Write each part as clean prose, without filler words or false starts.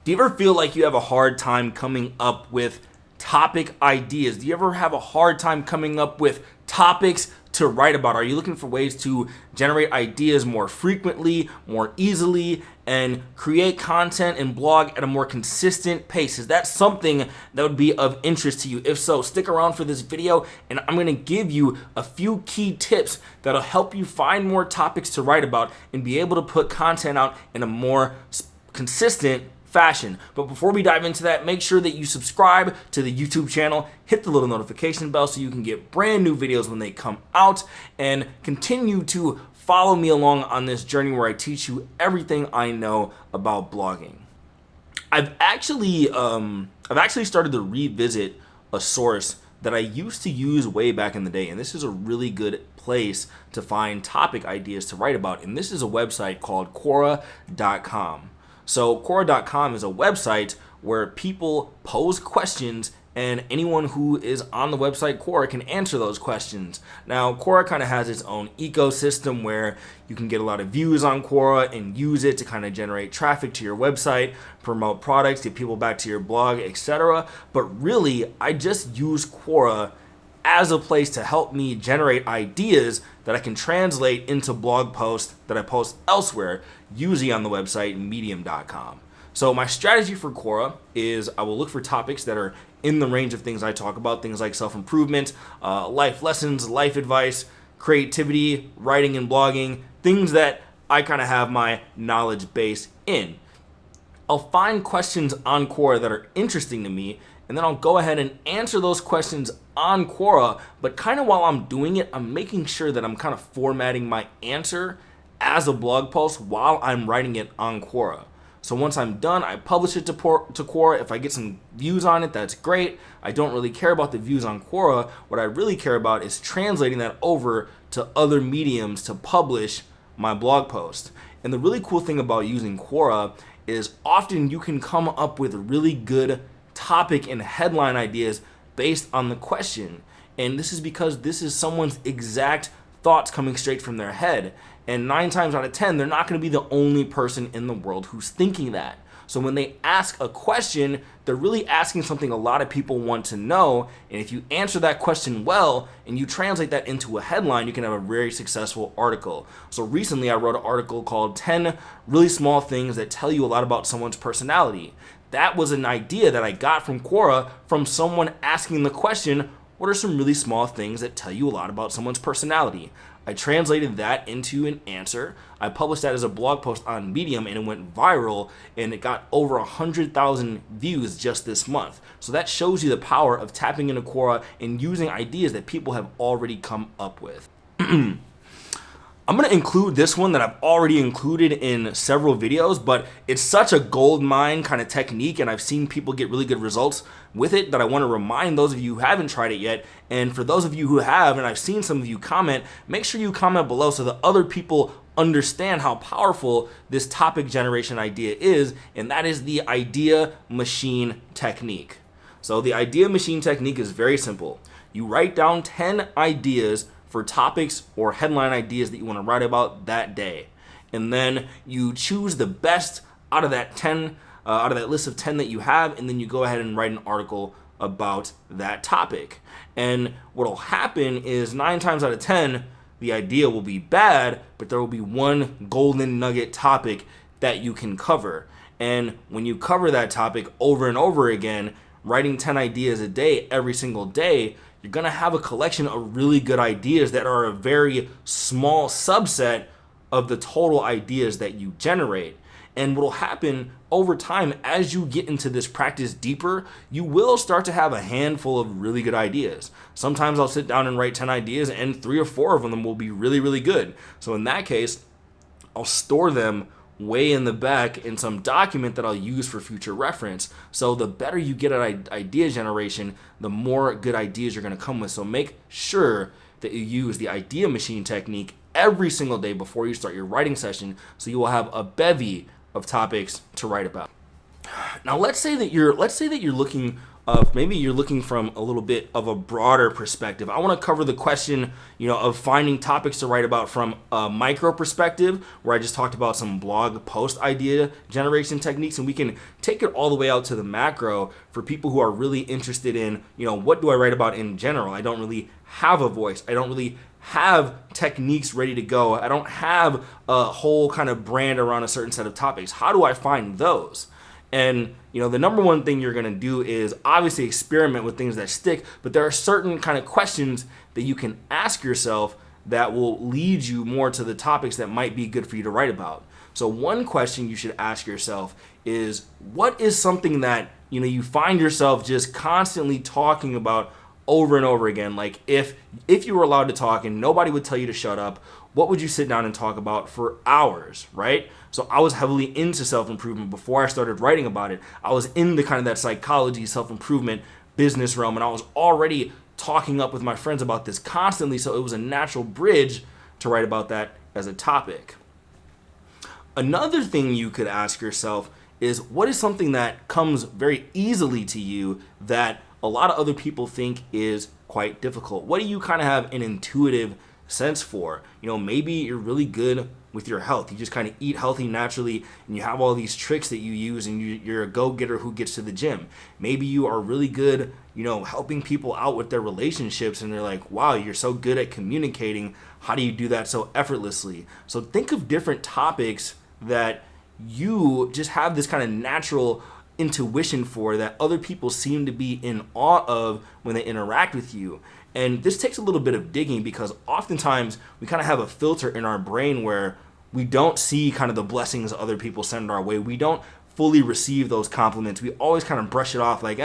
Do you ever feel like you have a hard time coming up with topic ideas? Do you ever have a hard time coming up with topics to write about? Are you looking for ways to generate ideas more frequently, more easily, and create content and blog at a more consistent pace? Is that something that would be of interest to you? If so, stick around for this video, and I'm going to give you a few key tips that'll help you find more topics to write about and be able to put content out in a more consistent fashion. But before we dive into that, make sure that you subscribe to the YouTube channel, hit the little notification bell so you can get brand new videos when they come out, and continue to follow me along on this journey where I teach you everything I know about blogging. I've actually started to revisit a source that I used to use way back in the day, and this is a really good place to find topic ideas to write about, and this is a website called Quora.com. So Quora.com is a website where people pose questions and anyone who is on the website Quora can answer those questions. Now, Quora kind of has its own ecosystem where you can get a lot of views on Quora and use it to kind of generate traffic to your website, promote products, get people back to your blog, etc. But really, I just use Quora as a place to help me generate ideas that I can translate into blog posts that I post elsewhere, usually on the website medium.com. So my strategy for Quora is I will look for topics that are in the range of things I talk about, things like self-improvement, life lessons, life advice, creativity, writing and blogging, things that I kind of have my knowledge base in. I'll find questions on Quora that are interesting to me, and then I'll go ahead and answer those questions on Quora, but kind of while I'm doing it, I'm making sure that I'm kind of formatting my answer as a blog post while I'm writing it on Quora. So once I'm done, I publish it to Quora. If I get some views on it, that's great. I don't really care about the views on Quora. What I really care about is translating that over to other mediums to publish my blog post. And the really cool thing about using Quora is often you can come up with really good topic and headline ideas based on the question. And this is because this is someone's exact thoughts coming straight from their head. And 9 times out of 10, they're not going to be the only person in the world who's thinking that. So when they ask a question, they're really asking something a lot of people want to know. And if you answer that question well and you translate that into a headline, you can have a very successful article. So recently I wrote an article called 10 Really Small Things That Tell You a Lot About Someone's Personality. That was an idea that I got from Quora from someone asking the question, what are some really small things that tell you a lot about someone's personality? I translated that into an answer. I published that as a blog post on Medium and it went viral and it got over 100,000 views just this month. So that shows you the power of tapping into Quora and using ideas that people have already come up with. I'm going to include this one that I've already included in several videos, but it's such a gold mine kind of technique and I've seen people get really good results with it that I want to remind those of you who haven't tried it yet. And for those of you who have, and I've seen some of you comment, make sure you comment below so that other people understand how powerful this topic generation idea is, and that is the idea machine technique. So the idea machine technique is very simple. You write down 10 ideas for topics or headline ideas that you want to write about that day. And then you choose the best out of that 10, out of that list of 10 that you have, and then you go ahead and write an article about that topic. And what'll happen is 9 times out of 10, the idea will be bad, but there will be one golden nugget topic that you can cover. And when you cover that topic over and over again, writing 10 ideas a day every single day, you're going to have a collection of really good ideas that are a very small subset of the total ideas that you generate. And what will happen over time as you get into this practice deeper, you will start to have a handful of really good ideas. Sometimes I'll sit down and write 10 ideas and 3 or 4 of them will be really, really good. So in that case, I'll store them way in the back in some document that I'll use for future reference. So the better you get at idea generation, the more good ideas you're going to come with. So make sure that you use the idea machine technique every single day before you start your writing session, so you will have a bevy of topics to write about. Now let's say that you're looking maybe you're looking from a little bit of a broader perspective. I want to cover the question, of finding topics to write about from a micro perspective, where I just talked about some blog post idea generation techniques, and we can take it all the way out to the macro for people who are really interested in, what do I write about in general? I don't really have a voice. I don't really have techniques ready to go. I don't have a whole kind of brand around a certain set of topics. How do I find those? And, the number one thing you're going to do is obviously experiment with things that stick, but there are certain kind of questions that you can ask yourself that will lead you more to the topics that might be good for you to write about. So one question you should ask yourself is, what is something that, you find yourself just constantly talking about over and over again? Like if you were allowed to talk and nobody would tell you to shut up, what would you sit down and talk about for hours, right? So I was heavily into self-improvement before I started writing about it. I was in the kind of that psychology, self-improvement, business realm, and I was already talking up with my friends about this constantly, so it was a natural bridge to write about that as a topic. Another thing you could ask yourself is, what is something that comes very easily to you that a lot of other people think is quite difficult? What do you kind of have an intuitive sense for? Maybe you're really good with your health. You just kind of eat healthy naturally, and you have all these tricks that you use, and you're a go-getter who gets to the gym. Maybe you are really good, helping people out with their relationships, and they're like, wow, you're so good at communicating. How do you do that so effortlessly? So think of different topics that you just have this kind of natural intuition for, that other people seem to be in awe of when they interact with you. And this takes a little bit of digging, because oftentimes we kind of have a filter in our brain where we don't see kind of the blessings other people send our way. We don't fully receive those compliments. We always kind of brush it off like,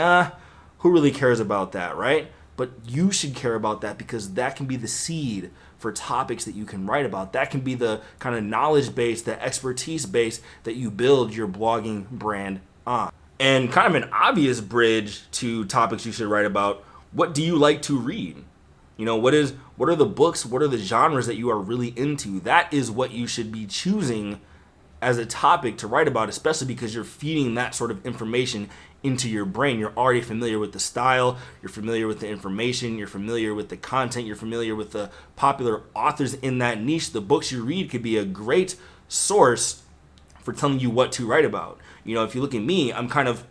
who really cares about that, right? But you should care about that, because that can be the seed for topics that you can write about. That can be the kind of knowledge base, the expertise base that you build your blogging brand on. And kind of an obvious bridge to topics you should write about: what do you like to read? What are the books, what are the genres that you are really into? That is what you should be choosing as a topic to write about, especially because you're feeding that sort of information into your brain. You're already familiar with the style, you're familiar with the information, you're familiar with the content, you're familiar with the popular authors in that niche. The books you read could be a great source for telling you what to write about. If you look at me, I'm kind of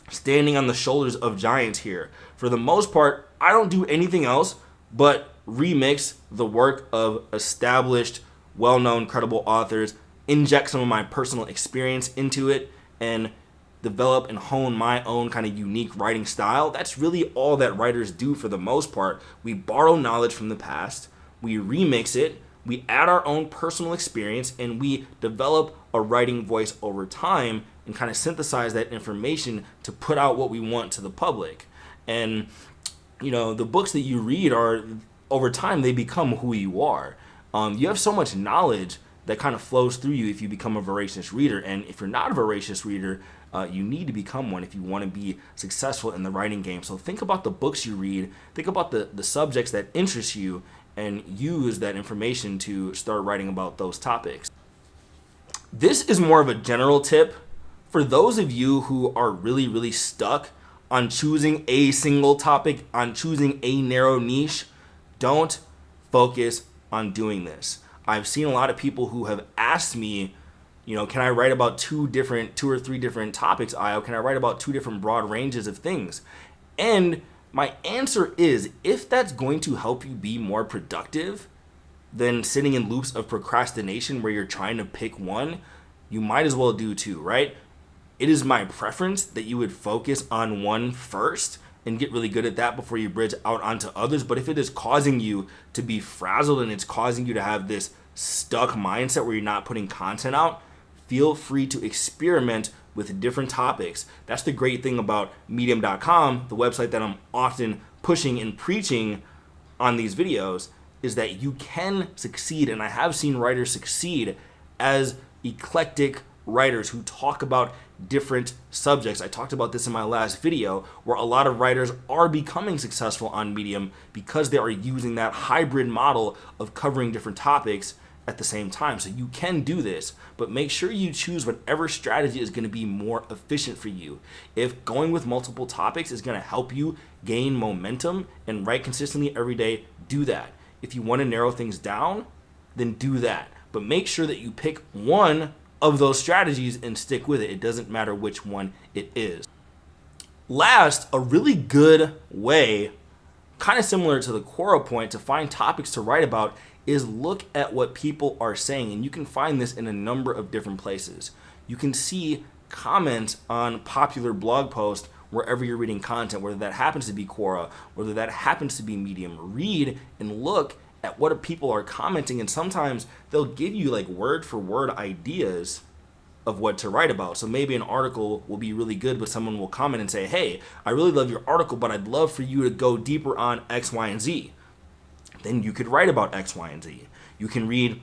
standing on the shoulders of giants here. For the most part, I don't do anything else but remix the work of established, well-known, credible authors, inject some of my personal experience into it, and develop and hone my own kind of unique writing style. That's really all that writers do for the most part. We borrow knowledge from the past, we remix it, we add our own personal experience, and we develop a writing voice over time and kind of synthesize that information to put out what we want to the public. And the books that you read are, over time, they become who you are. You have so much knowledge that kind of flows through you if you become a voracious reader. And if you're not a voracious reader, you need to become one if you want to be successful in the writing game. So think about the books you read, think about the subjects that interest you, and use that information to start writing about those topics. This is more of a general tip for those of you who are really, really stuck on choosing a single topic, on choosing a narrow niche. Don't focus on doing this. I've seen a lot of people who have asked me, can I write about two or three different topics, Io? Can I write about two different broad ranges of things? And my answer is, if that's going to help you be more productive than sitting in loops of procrastination where you're trying to pick one, you might as well do two, right? It is my preference that you would focus on one first and get really good at that before you bridge out onto others. But if it is causing you to be frazzled and it's causing you to have this stuck mindset where you're not putting content out, feel free to experiment with different topics. That's the great thing about medium.com, the website that I'm often pushing and preaching on these videos, is that you can succeed, and I have seen writers succeed as eclectic writers who talk about different subjects. I talked about this in my last video, where a lot of writers are becoming successful on Medium because they are using that hybrid model of covering different topics at the same time. So you can do this, but make sure you choose whatever strategy is going to be more efficient for you. If going with multiple topics is going to help you gain momentum and write consistently every day, do that. If you want to narrow things down, then do that. But make sure that you pick one of those strategies and stick with it. It doesn't matter which one it is. Last, a really good way, kind of similar to the Quora point, to find topics to write about is look at what people are saying. And you can find this in a number of different places. You can see comments on popular blog posts wherever you're reading content, whether that happens to be Quora, whether that happens to be Medium. Read and look at what people are commenting, and sometimes they'll give you like word for word ideas of what to write about. So maybe an article will be really good, but someone will comment and say, hey, I really love your article, but I'd love for you to go deeper on X, Y, and Z. Then you could write about X, Y, and Z. You can read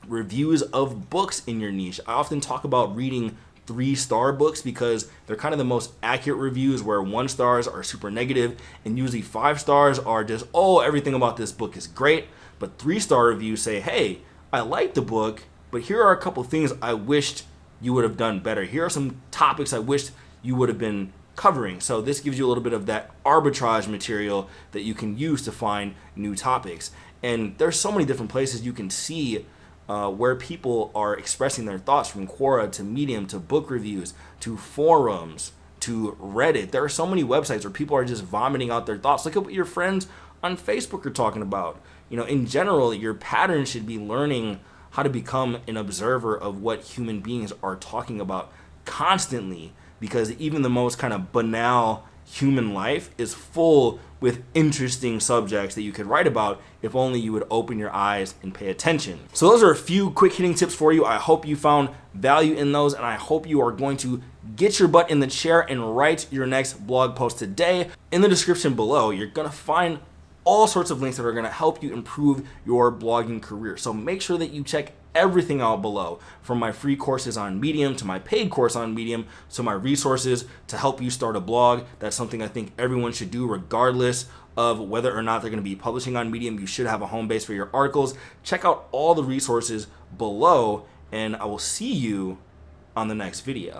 reviews of books in your niche. I often talk about reading 3-star books because they're kind of the most accurate reviews, where 1 stars are super negative and usually 5 stars are just, oh, everything about this book is great. But 3-star reviews say, hey, I like the book, but here are a couple things I wished you would have done better. Here are some topics I wished you would have been covering. So this gives you a little bit of that arbitrage material that you can use to find new topics. And there's so many different places you can see where people are expressing their thoughts, from Quora to Medium to book reviews to forums to Reddit. There are so many websites where people are just vomiting out their thoughts. Look at what your friends on Facebook are talking about. You know, in general, your pattern should be learning how to become an observer of what human beings are talking about constantly, because even the most kind of banal human life is full with interesting subjects that you could write about if only you would open your eyes and pay attention. So those are a few quick hitting tips for you. I hope you found value in those, and I hope you are going to get your butt in the chair and write your next blog post today. In the description below, you're gonna find all sorts of links that are gonna help you improve your blogging career. So make sure that you check everything out below, from my free courses on Medium to my paid course on Medium to my resources to help you start a blog. That's something I think everyone should do regardless of whether or not they're going to be publishing on Medium. You should have a home base for your articles. Check out all the resources below, and I will see you on the next video.